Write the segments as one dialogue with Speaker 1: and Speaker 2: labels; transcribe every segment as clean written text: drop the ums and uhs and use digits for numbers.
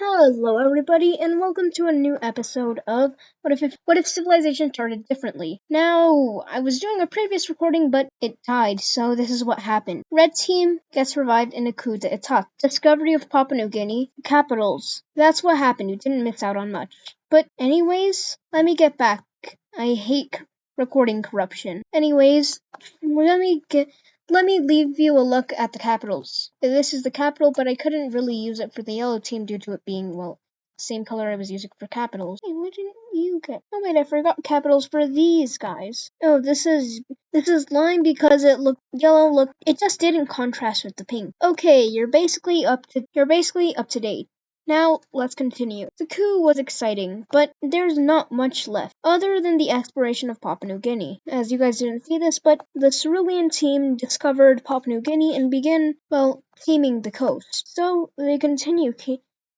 Speaker 1: Hello, everybody, and welcome to a new episode of What if Civilization Started Differently? Now, I was doing a previous recording, but it died, so this is what happened. Red Team gets revived in a coup d'etat. Discovery of Papua New Guinea. Capitals. That's what happened. You didn't miss out on much. But anyways, let me get back. I hate recording corruption. Anyways, let me leave you a look at the capitals. This is the capital, but I couldn't really use it for the yellow team due to it being, well, the same color I was using for capitals. Hey, what didn't you get? Oh wait, I forgot capitals for these guys. Oh, this is lime because it looked yellow. It just didn't contrast with the pink. Okay, you're basically up to date. Now, let's continue. The coup was exciting, but there's not much left, other than the exploration of Papua New Guinea. As you guys didn't see this, but the Cerulean team discovered Papua New Guinea and began, well, teaming the coast. So, they continue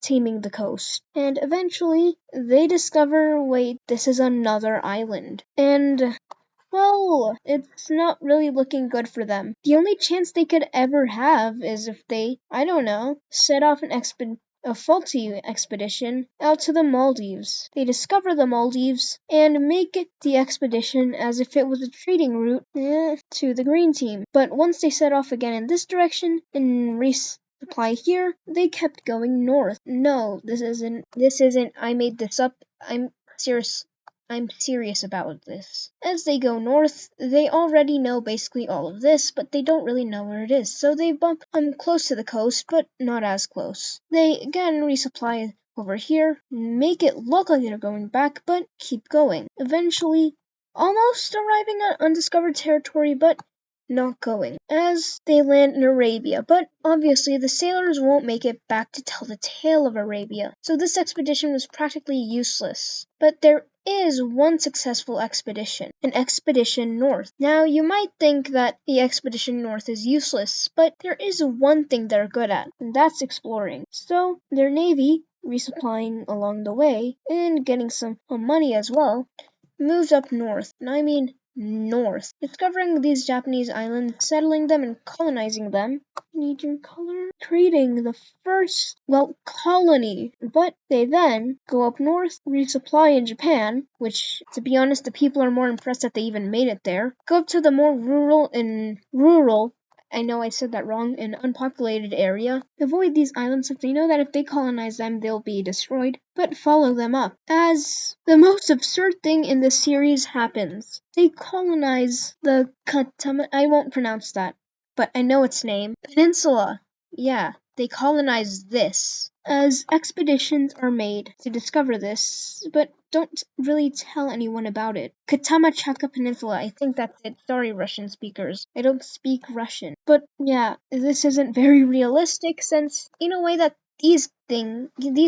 Speaker 1: teaming the coast. And eventually, they discover, wait, this is another island. And well, it's not really looking good for them. The only chance they could ever have is if they, I don't know, set off a faulty expedition out to the Maldives. They discover the Maldives and make the expedition as if it was a trading route to the Green Team. But once they set off again in this direction and resupply here, they kept going north. No, this isn't, I made this up. I'm serious about this. As they go north, they already know basically all of this, but they don't really know where it is, so they bump close to the coast, but not as close. They again resupply over here, make it look like they're going back, but keep going. Eventually, almost arriving at undiscovered territory, but not going, as they land in Arabia, but obviously the sailors won't make it back to tell the tale of Arabia, so this expedition was practically useless. But there is one successful expedition, an expedition north. Now, you might think that the expedition north is useless, but there is one thing they're good at, and that's exploring. So, their navy, resupplying along the way, and getting some money as well, moves up north, and I mean north, discovering these Japanese islands, settling them and colonizing them. Need your color? Creating the first, well, colony. But they then go up north, resupply in Japan, which, to be honest, the people are more impressed that they even made it there. Go up to the more rural, I know I said that wrong, an unpopulated area. Avoid these islands if they know that if they colonize them, they'll be destroyed, but follow them up. As the most absurd thing in this series happens, they colonize the I won't pronounce that, but I know its name. Peninsula. Yeah, they colonize this. As expeditions are made to discover this, but don't really tell anyone about it. Katamachaka Peninsula, I think that's it. Sorry, Russian speakers. I don't speak Russian. But yeah, this isn't very realistic since, in a way that these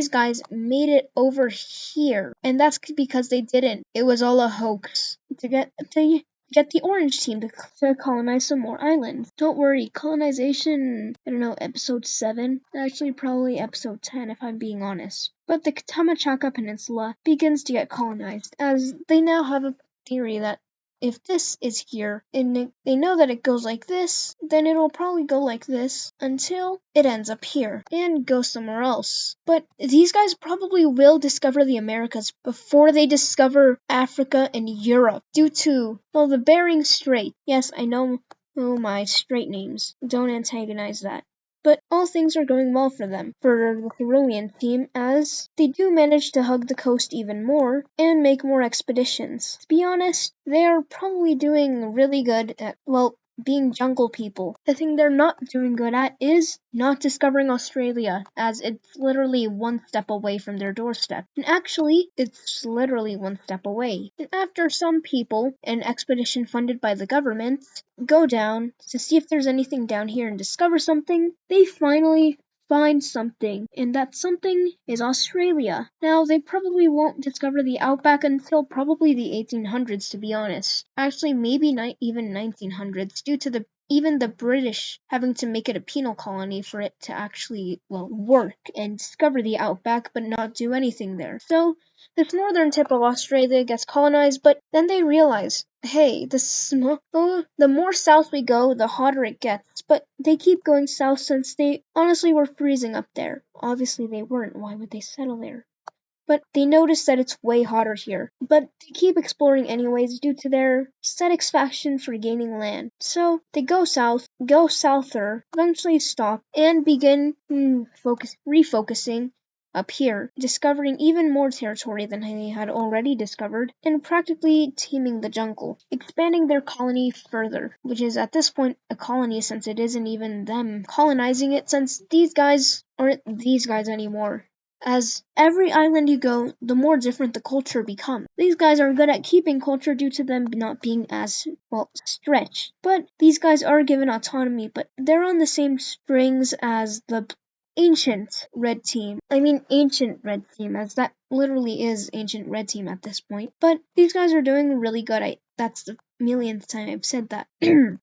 Speaker 1: guys made it over here. And that's because they didn't. It was all a hoax to get the orange team to colonize some more islands. Don't worry, colonization, I don't know, episode 7? Actually, probably episode 10 if I'm being honest. But the Katamachaka Peninsula begins to get colonized, as they now have a theory that if this is here, and they know that it goes like this, then it'll probably go like this until it ends up here and go somewhere else. But these guys probably will discover the Americas before they discover Africa and Europe due to, well, the Bering Strait. Yes, I know my strait names. Don't antagonize that. But all things are going well for them, for the Cerulean team, as they do manage to hug the coast even more and make more expeditions. To be honest, they are probably doing really good at, well, being jungle people. The thing they're not doing good at is not discovering Australia, as it's literally one step away from their doorstep. And actually, it's literally one step away. And after some people, an expedition funded by the government, go down to see if there's anything down here and discover something, they finally find something, and that something is Australia. Now, they probably won't discover the outback until probably the 1800s, to be honest. Actually, maybe even 1900s, due to the even the British having to make it a penal colony for it to actually, work and discover the outback but not do anything there. So this northern tip of Australia gets colonized, but then they realize, hey, the more south we go, the hotter it gets. But they keep going south since they honestly were freezing up there. Obviously they weren't. Why would they settle there? But they notice that it's way hotter here. But they keep exploring anyways due to their satisfaction for gaining land. So they go souther, eventually stop, and begin refocusing up here, discovering even more territory than they had already discovered, and practically taming the jungle, expanding their colony further, which is at this point a colony since it isn't even them colonizing it, since these guys aren't these guys anymore. As every island you go, the more different the culture becomes. These guys are good at keeping culture due to them not being as, stretched. But these guys are given autonomy, but they're on the same strings as the ancient red team. I mean ancient red team, as that literally is ancient red team at this point. But these guys are doing really good. That's the millionth time I've said that.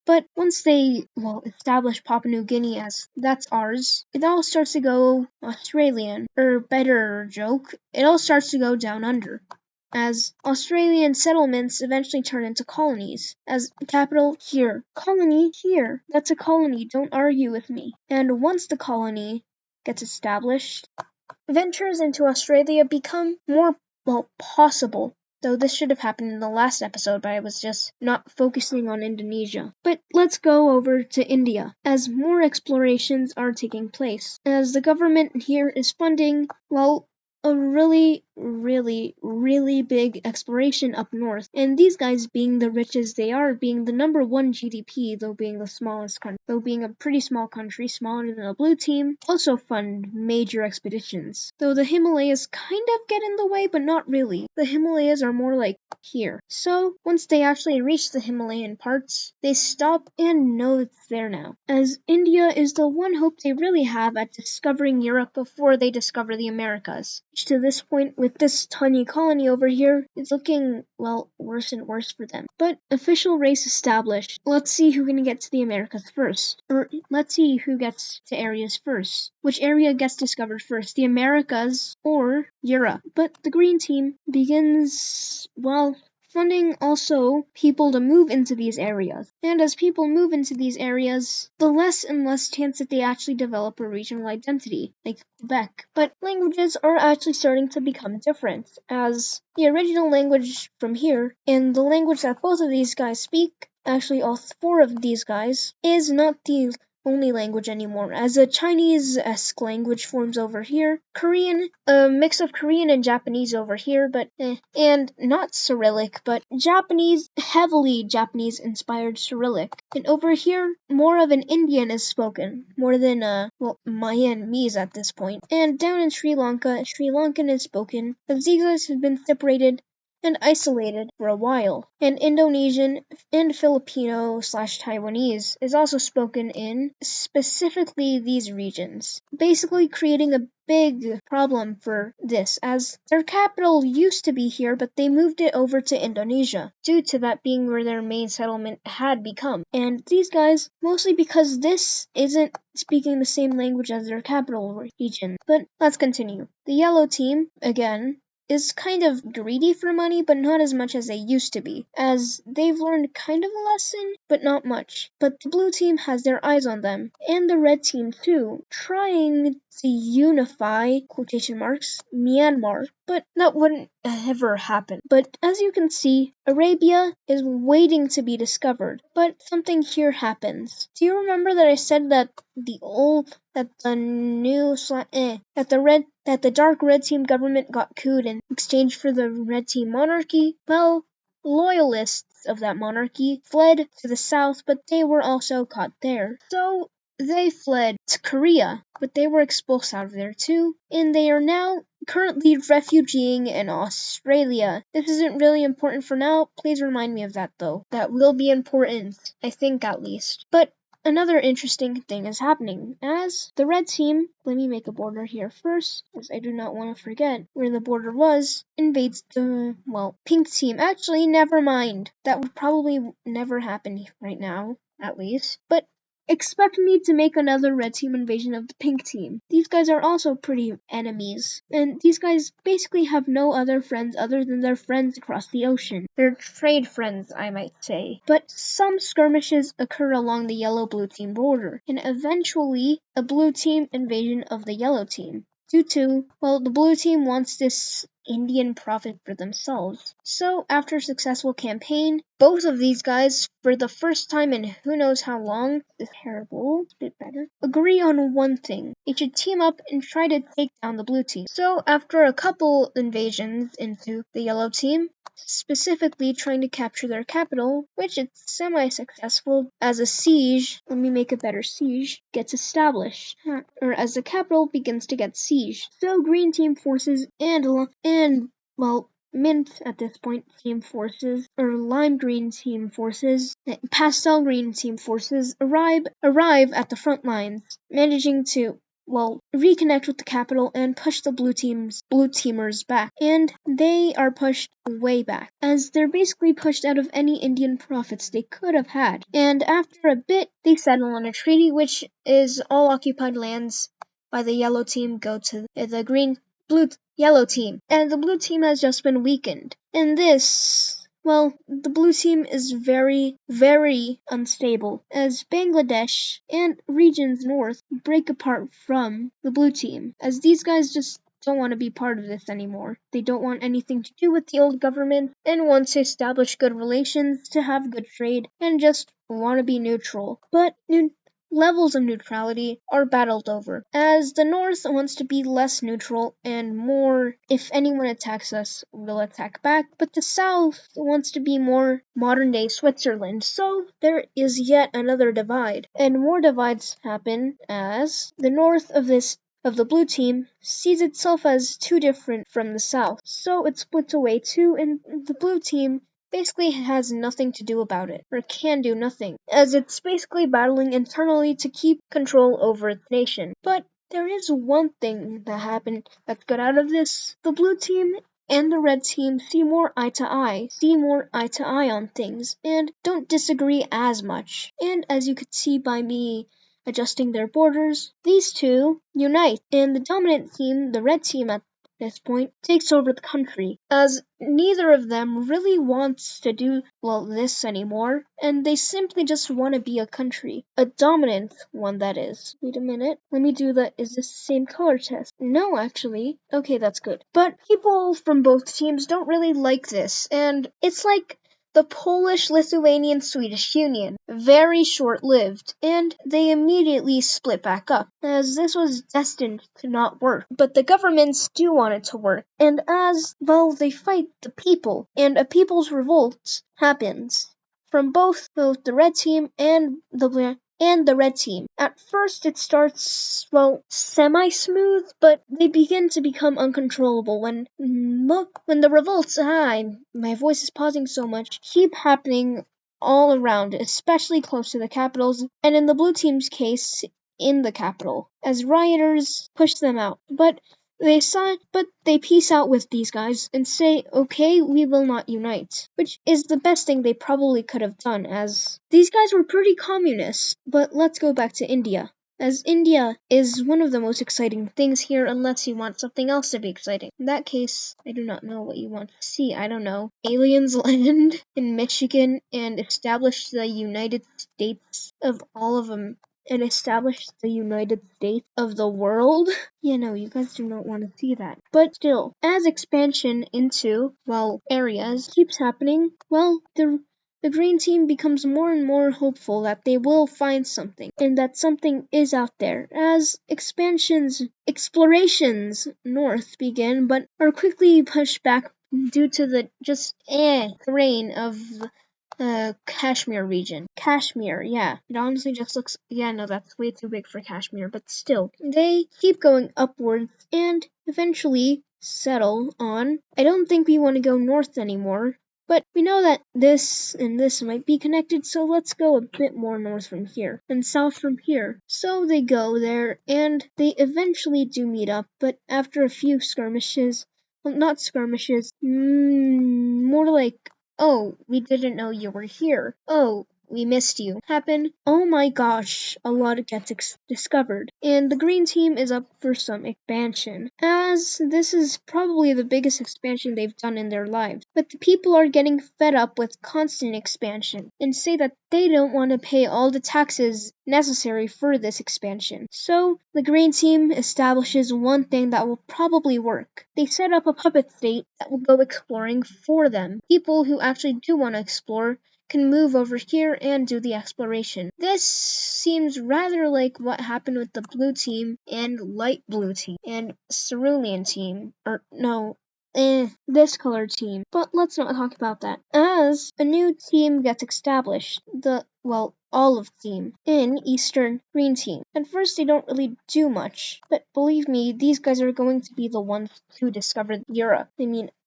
Speaker 1: But once they, establish Papua New Guinea as that's ours, it all starts to go Australian. Or better joke, it all starts to go down under. As Australian settlements eventually turn into colonies. As capital here, colony here. That's a colony, don't argue with me. And once the colony gets established, ventures into Australia become more, possible. Though this should have happened in the last episode, but I was just not focusing on Indonesia. But let's go over to India, as more explorations are taking place. As the government here is funding, a really, really, really big exploration up north. And these guys, being the rich as they are, being the number one GDP, though being the smallest country, though being a pretty small country, smaller than the blue team, also fund major expeditions. Though the Himalayas kind of get in the way, but not really. The Himalayas are more like here. So once they actually reach the Himalayan parts, they stop and know it's there now. As India is the one hope they really have at discovering Europe before they discover the Americas. Which to this point, with this tiny colony over here, is looking, worse and worse for them. But official race established. Let's see who can get to the Americas first. Or let's see who gets to areas first. Which area gets discovered first, the Americas or Europe? But the green team begins, funding also people to move into these areas. And as people move into these areas, the less and less chance that they actually develop a regional identity, like Quebec. But languages are actually starting to become different, as the original language from here and the language that both of these guys speak, actually all four of these guys, is not the only language anymore, as a Chinese-esque language forms over here, Korean, a mix of Korean and Japanese over here, but and not Cyrillic, but Japanese, heavily Japanese-inspired Cyrillic. And over here, more of an Indian is spoken, more than, Myanmese at this point. And down in Sri Lanka, Sri Lankan is spoken, as these guys have been separated and isolated for a while. And Indonesian and Filipino/Taiwanese is also spoken in specifically these regions, basically creating a big problem for this, as their capital used to be here, but they moved it over to Indonesia, due to that being where their main settlement had become. And these guys, mostly because this isn't speaking the same language as their capital region. But let's continue. The yellow team, again, is kind of greedy for money, but not as much as they used to be, as they've learned kind of a lesson, but not much. But the blue team has their eyes on them, and the red team too, trying to unify, quotation marks, Myanmar, but that wouldn't ever happen. But as you can see, Arabia is waiting to be discovered, but something here happens. Do you remember that I said that the dark red team government got couped in exchange for the red team monarchy? Well, loyalists of that monarchy fled to the south, but they were also caught there. So they fled to Korea, but they were expulsed out of there too, and they are now currently refugeeing in Australia. This isn't really important for now. Please remind me of that though. That will be important, I think at least. But another interesting thing is happening, as the red team, let me make a border here first, as I do not want to forget where the border was, invades the, pink team. Actually, never mind. That would probably never happen right now. at least. But expect me to make another red team invasion of the pink team. These guys are also pretty enemies, and these guys basically have no other friends other than their friends across the ocean. They're trade friends, I might say. But some skirmishes occur along the yellow-blue team border, and eventually a blue team invasion of the yellow team. Due to, well, the blue team wants this Indian profit for themselves. So, after a successful campaign, both of these guys, for the first time in who knows how long, this is terrible, a bit better, agree on one thing. They should team up and try to take down the blue team. So, after a couple invasions into the yellow team, specifically trying to capture their capital, which is semi-successful as a siege, let me make a better siege, gets established, or as the capital begins to get sieged. So green team forces and well, mint at this point team forces, or lime green team forces, pastel green team forces arrive at the front lines, managing to reconnect with the capital and push the blue teamers back. And they are pushed way back, as they're basically pushed out of any Indian profits they could have had. And after a bit, they settle on a treaty, which is all occupied lands by the yellow team go to the yellow team. And the blue team has just been weakened. And this, the blue team is very, very unstable, as Bangladesh and regions north break apart from the blue team, as these guys just don't want to be part of this anymore. They don't want anything to do with the old government and want to establish good relations, to have good trade, and just want to be neutral. But levels of neutrality are battled over, as the North wants to be less neutral and more, if anyone attacks us, we'll attack back, but the South wants to be more modern-day Switzerland, so there is yet another divide. And more divides happen as the North of the blue team sees itself as too different from the South, so it splits away too, and the blue team basically has nothing to do about it, or can do nothing, as it's basically battling internally to keep control over the nation. But there is one thing that happened that's good out of this. The blue team and the red team see more eye to eye on things, and don't disagree as much. And as you could see by me adjusting their borders, these two unite, and the dominant team, the red team at this point, takes over the country, as neither of them really wants to do this anymore, and they simply just want to be a country, a dominant one, that is. Wait a minute, let me do is this the same color test? No, actually. Okay, that's good. But people from both teams don't really like this, and it's like the Polish-Lithuanian-Swedish Union, very short-lived, and they immediately split back up, as this was destined to not work. But the governments do want it to work, and as, they fight the people, and a people's revolt happens from both the red team and the red team. At first it starts, semi-smooth, but they begin to become uncontrollable when the revolts, my voice is pausing so much, keep happening all around, especially close to the capitals, and in the blue team's case, in the capital, as rioters push them out. But they peace out with these guys and say, okay, we will not unite, which is the best thing they probably could have done, as these guys were pretty communist. But let's go back to India, as India is one of the most exciting things here, unless you want something else to be exciting. In that case, I do not know what you want to see. I don't know. Aliens land in Michigan and establish the United States of all of them, and establish the United States of the world? Yeah, no, you guys do not want to see that. But still, as expansion into, areas keeps happening, the green team becomes more and more hopeful that they will find something, and that something is out there, as explorations north begin, but are quickly pushed back due to the terrain of Kashmir region. Kashmir, yeah. It honestly just looks, no, that's way too big for Kashmir, but still. They keep going upwards and eventually settle on, I don't think we want to go north anymore, but we know that this and this might be connected, so let's go a bit more north from here, and south from here. So they go there, and they eventually do meet up, but after a few skirmishes, not skirmishes, more like, oh, we didn't know you were here. Oh, we missed you happen, oh my gosh, a lot gets discovered. And the green team is up for some expansion, as this is probably the biggest expansion they've done in their lives. But the people are getting fed up with constant expansion and say that they don't want to pay all the taxes necessary for this expansion. So the green team establishes one thing that will probably work. They set up a puppet state that will go exploring for them. People who actually do want to explore can move over here and do the exploration. This seems rather like what happened with the blue team and light blue team and cerulean team. Or no, this color team. But let's not talk about that. As a new team gets established, olive team in Eastern Green Team. At first they don't really do much, but believe me, these guys are going to be the ones who discovered Europe.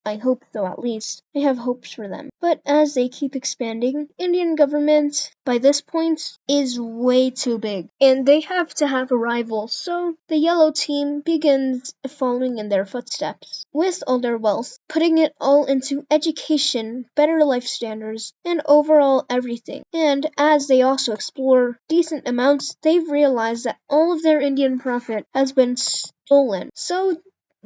Speaker 1: I hope so at least. I have hopes for them. But as they keep expanding, Indian government by this point is way too big and they have to have a rival. So the yellow team begins following in their footsteps with all their wealth, putting it all into education, better life standards, and overall everything. And as they also explore decent amounts, they've realized that all of their Indian profit has been stolen. So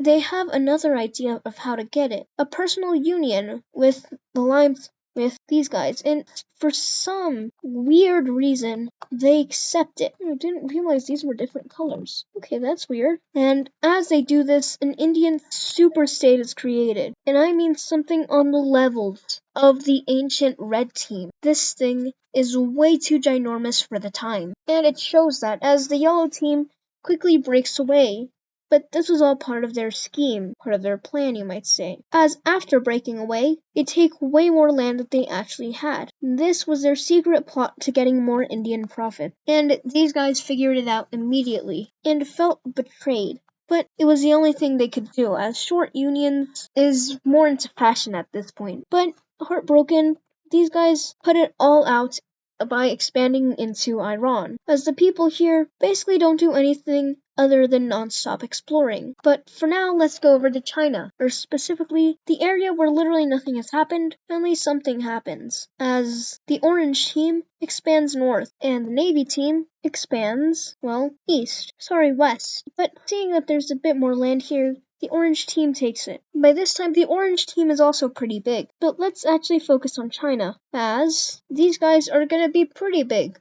Speaker 1: they have another idea of how to get it. A personal union with the limes with these guys. And for some weird reason, they accept it. I didn't realize these were different colors. Okay, that's weird. And as they do this, an Indian super state is created. And I mean something on the levels of the ancient red team. This thing is way too ginormous for the time. And it shows that as the yellow team quickly breaks away. But this was all part of their scheme, part of their plan, you might say. As after breaking away, they take way more land than they actually had. This was their secret plot to getting more Indian profit. And these guys figured it out immediately and felt betrayed. But it was the only thing they could do, as short unions is more into fashion at this point. But heartbroken, these guys put it all out by expanding into Iran, as the people here basically don't do anything other than non-stop exploring. But for now, let's go over to China, or specifically the area where literally nothing has happened, only something happens, as the orange team expands north, and the navy team expands, west. But seeing that there's a bit more land here, the orange team takes it. By this time, the orange team is also pretty big. But let's actually focus on China, as these guys are gonna be pretty big,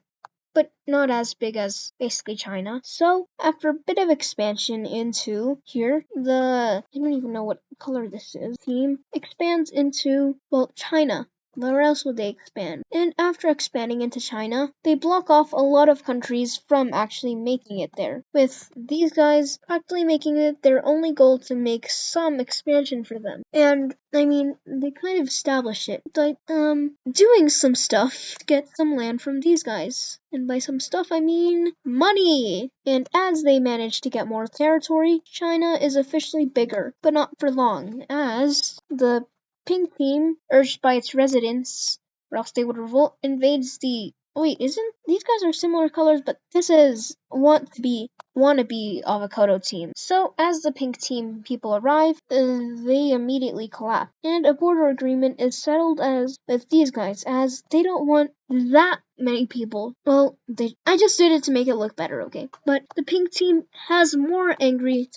Speaker 1: but not as big as basically China. So after a bit of expansion into here, I don't even know what color this is, team expands into, China. Where else would they expand? And after expanding into China, they block off a lot of countries from actually making it there, with these guys practically making it their only goal to make some expansion for them. And they kind of establish it by doing some stuff to get some land from these guys. And by some stuff, I mean money! And as they manage to get more territory, China is officially bigger, but not for long, as the pink team, urged by its residents, or else they would revolt, invades the... Wait, isn't... These guys are similar colors, but this is wannabe avocado team. So, as the pink team people arrive, they immediately collapse. And a border agreement is settled with these guys, as they don't want that many people. I just did it to make it look better, okay? But the pink team has more angry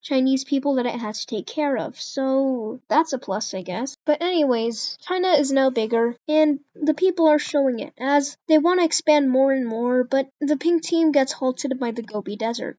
Speaker 1: Chinese people that it has to take care of, so that's a plus, I guess. But anyways, China is now bigger, and the people are showing it, as they want to expand more and more, but the pink team gets halted by the Gobi Desert.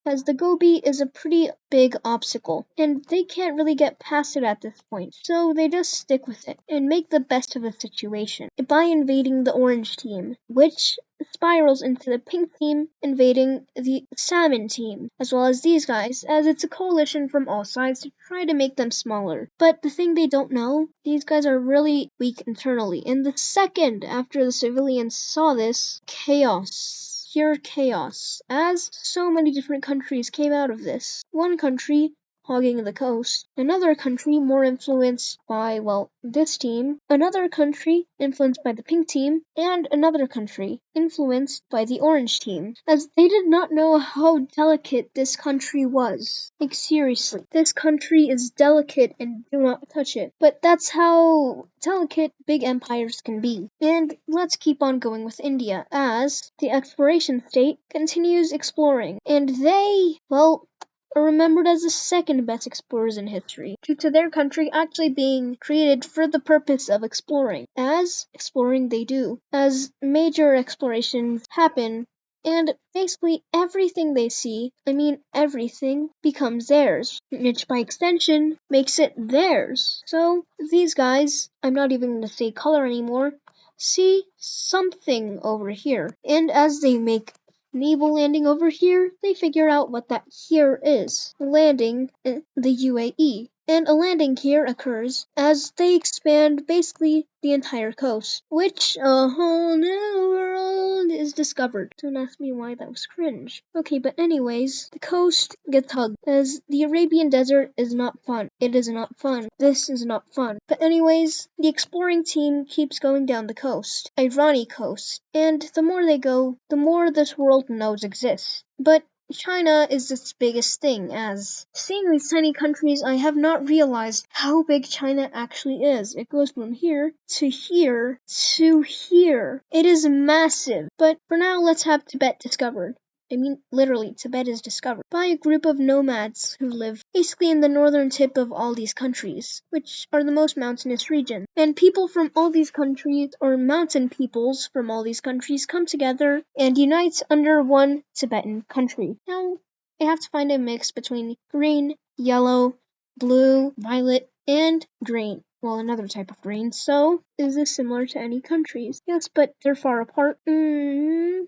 Speaker 1: As the Gobi is a pretty big obstacle, and they can't really get past it at this point, so they just stick with it, and make the best of the situation, by invading the orange team, which spirals into the pink team invading the salmon team, as well as these guys, as it's a coalition from all sides to try to make them smaller. But the thing they don't know, these guys are really weak internally, and the second after the civilians saw this, pure chaos, as so many different countries came out of this. One country hogging the coast. Another country more influenced by, well, this team. Another country influenced by the pink team. And another country influenced by the orange team. As they did not know how delicate this country was. Like, seriously, this country is delicate and do not touch it. But that's how delicate big empires can be. And let's keep on going with India, as the exploration state continues exploring. And they, well, are remembered as the second best explorers in history, due to their country actually being created for the purpose of exploring, as exploring they do, as major explorations happen, and basically everything they see, I mean everything, becomes theirs, which by extension makes it theirs. So these guys, I'm not even going to say color anymore, see something over here, and as they make naval landing over here, they figure out what that here is. Landing in the UAE. And a landing here occurs as they expand basically the entire coast, which a whole new world is discovered. Don't ask me why that was cringe. Okay, but anyways, the coast gets hugged as the Arabian desert is not fun. It is not fun. This is not fun. But anyways, the exploring team keeps going down the coast, Irani coast, and the more they go, the more this world knows exists. But China is its biggest thing, as seeing these tiny countries, I have not realized how big China actually is. It goes from here to here to here. It is massive. But for now, let's have Tibet discovered. I mean, literally, Tibet is discovered by a group of nomads who live basically in the northern tip of all these countries, which are the most mountainous regions. And people from all these countries, or mountain peoples from all these countries, come together and unite under one Tibetan country. Now, I have to find a mix between green, yellow, blue, violet, and green. Well, another type of green. So, is this similar to any countries? Yes, but they're far apart.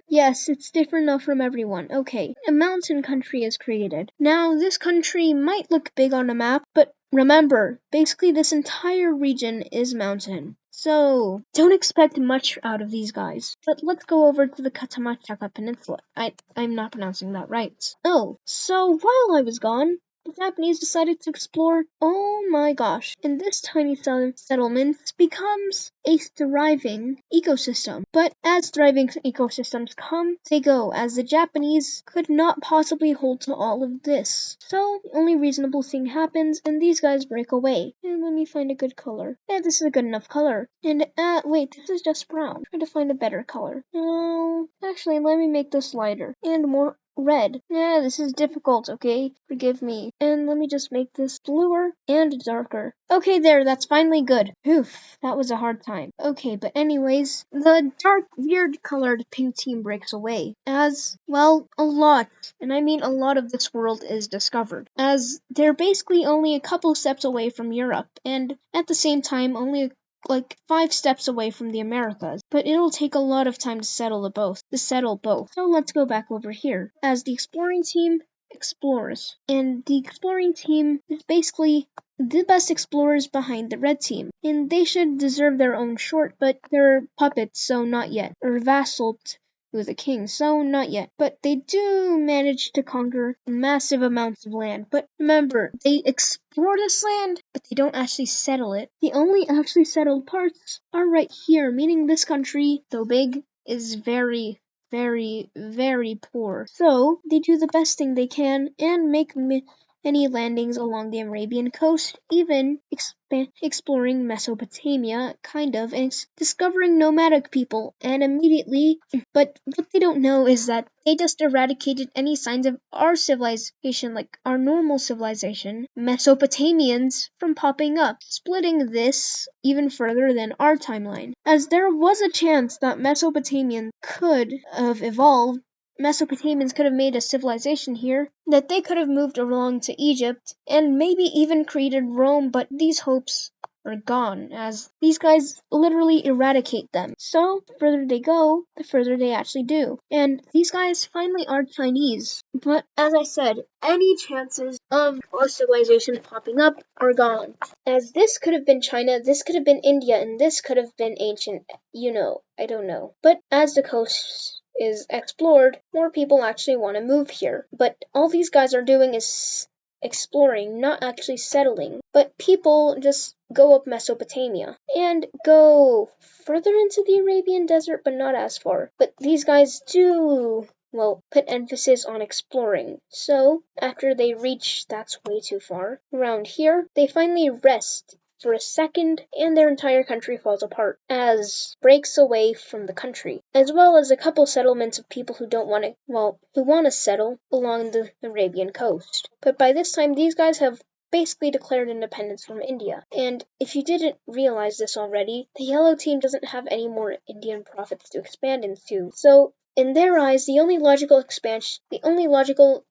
Speaker 1: Yes, it's different enough from everyone. Okay, a mountain country is created. Now, this country might look big on a map, but remember, basically this entire region is mountain. So, don't expect much out of these guys. But let's go over to the Katamachaka Peninsula. I'm not pronouncing that right. Oh, so while I was gone, the Japanese decided to explore. Oh my gosh. And this tiny settlement becomes a thriving ecosystem. But as thriving ecosystems come, they go, as the Japanese could not possibly hold to all of this. So the only reasonable thing happens, and these guys break away. And let me find a good color. Yeah, this is a good enough color. And wait, this is just brown. Try to find a better color. No, actually, let me make this lighter and more red. Yeah, this is difficult, okay? Forgive me. And let me just make this bluer and darker. Okay, there, that's finally good. Oof, that was a hard time. Okay, but anyways, the dark, weird colored pink team breaks away. As, well, a lot, and I mean a lot of this world is discovered. As they're basically only a couple steps away from Europe, and at the same time, only like 5 steps away from the Americas, but it'll take a lot of time to settle both. So let's go back over here. As the exploring team explores, and the exploring team is basically the best explorers behind the red team, and they should deserve their own short, but they're puppets, so not yet, or vassal to the king, so not yet. But they do manage to conquer massive amounts of land. But remember, they explore this land, but they don't actually settle it. The only actually settled parts are right here, meaning this country, though big, is very, very, very poor. So they do the best thing they can and make many landings along the Arabian coast, even exploring Mesopotamia, kind of, and discovering nomadic people. And immediately, but what they don't know is that they just eradicated any signs of our civilization, like our normal civilization, Mesopotamians, from popping up, splitting this even further than our timeline. As there was a chance that Mesopotamians could have evolved, Mesopotamians could have made a civilization here, that they could have moved along to Egypt, and maybe even created Rome, but these hopes are gone, as these guys literally eradicate them. So, the further they go, the further they actually do. And these guys finally are Chinese. But, as I said, any chances of our civilization popping up are gone. As this could have been China, this could have been India, and this could have been ancient, I don't know. But as the coast is explored, more people actually want to move here. But all these guys are doing is exploring, not actually settling. But people just go up Mesopotamia and go further into the Arabian desert, but not as far. But these guys do, well, put emphasis on exploring. So, after they reach, that's way too far, around here, they finally rest for a second, and their entire country falls apart, as breaks away from the country, as well as a couple settlements of people who don't want to, well, who want to settle along the Arabian coast. But by this time, these guys have basically declared independence from India. And if you didn't realize this already, the yellow team doesn't have any more Indian provinces to expand into. So in their eyes, the only logical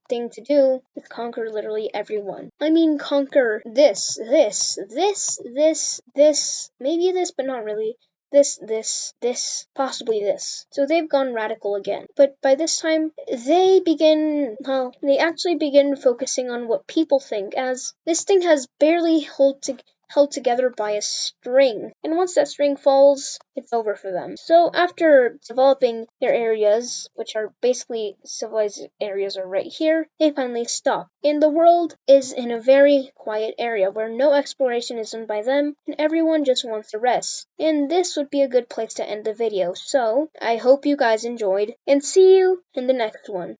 Speaker 1: thing to do is conquer literally everyone. I mean, conquer this, maybe this, but not really. This, possibly this. So they've gone radical again. But by this time, they actually begin focusing on what people think, as this thing has barely held together by a string. And once that string falls, it's over for them. So after developing their areas, which are basically civilized areas are right here, they finally stop. And the world is in a very quiet area where no exploration is done by them, and everyone just wants to rest. And this would be a good place to end the video. So I hope you guys enjoyed, and see you in the next one.